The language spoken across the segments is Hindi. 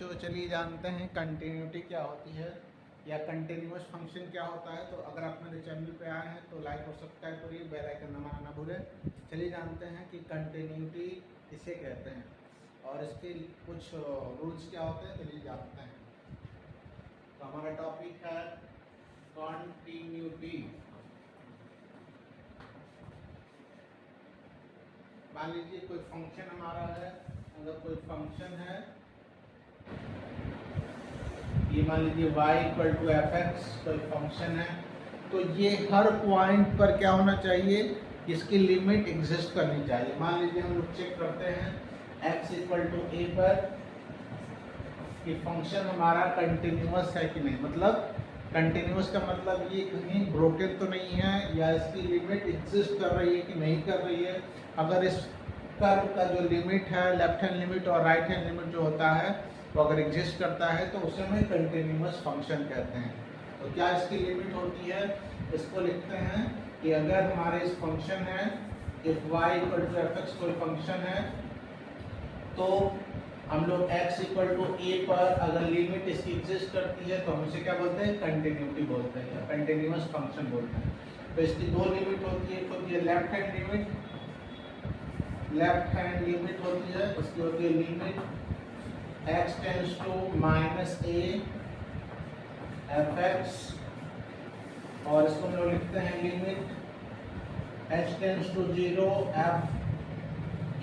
बच्चों चलिए जानते हैं कंटिन्यूटी क्या होती है या कंटिन्यूअस फंक्शन क्या होता है। तो अगर आप मेरे चैनल पे आए हैं तो लाइक और सब्सक्राइब करिए, बेल आइकन दबाना ना भूलें। चलिए जानते हैं कि कंटिन्यूटी किसे कहते हैं और इसके कुछ रूल्स क्या होते हैं। चलिए जानते हैं। तो हमारा टॉपिक है कंटिन्यूटी। मान लीजिए कोई फंक्शन हमारा है, अगर कोई फंक्शन है, ये मान लीजिए y equal to f x कोई फंक्शन है, तो ये हर पॉइंट पर क्या होना चाहिए, इसकी लिमिट एग्जिस्ट करनी चाहिए। मान लीजिए हम लोग चेक करते हैं x इक्वल टू ए पर कि फंक्शन हमारा कंटिन्यूअस है कि नहीं। मतलब कंटिन्यूअस का मतलब ये कहीं ब्रोकन तो नहीं है या इसकी लिमिट एग्जिस्ट कर रही है कि नहीं कर रही है। अगर इस कर्व का जो लिमिट है, लेफ्ट हैंड लिमिट और राइट हैंड लिमिट जो होता है, तो अगर एग्जिस्ट करता है तो उसे हम कंटिन्यूअस फंक्शन कहते हैं। तो क्या इसकी लिमिट होती है, इसको लिखते हैं कि अगर हमारे इस फंक्शन है if y equal to f x कोई फंक्शन है, तो हम लोग x इक्वल टू ए पर अगर लिमिट इसकी एग्जिस्ट करती है तो हम इसे क्या बोलते हैं, कंटिन्यूटी बोलते हैं या कंटिन्यूअस फंक्शन बोलते हैं। तो इसकी दो लिमिट होती है, एक होती है left hand limit, left hand limit होती है, उसकी होती है limit x tends to minus a f x, और इसको हम लोग लिखते हैं limit h tends to 0 f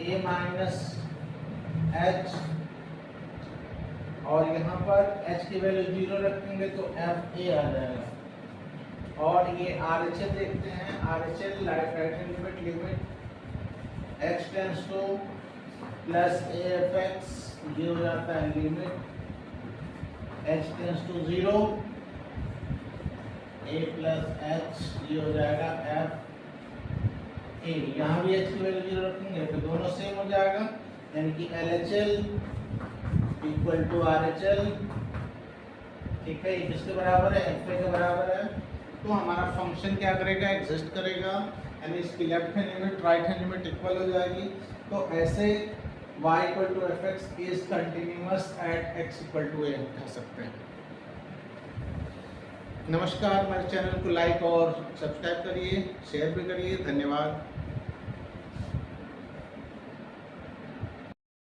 a minus h, और यहाँ पर h की वैल्यू 0 रखेंगे तो एफ ए आ जाएगा। और ये RHL देखते हैं, RHL right hand limit, limit x tends to plus a f x, ये हो जाता है limit h tends to 0 a plus h, ये हो जाएगा एफ ए। यहाँ भी h की वैल्यू 0 रखेंगे तो दोनों सेम हो जाएगा, यानी कि LHL इक्वल टू RHL। ठीक है, ये किसके बराबर है, एफ ए के बराबर है। तो हमारा फंक्शन क्या करेगा, एग्जिस्ट करेगा, यानी इसकी left hand limit right hand limit equal हो जाएगी। तो ऐसे y equal to f x is continuous at x equal to a कह सकते हैं। नमस्कार, मेरे चैनल को लाइक और सब्सक्राइब करिए, शेयर भी करिए। धन्यवाद।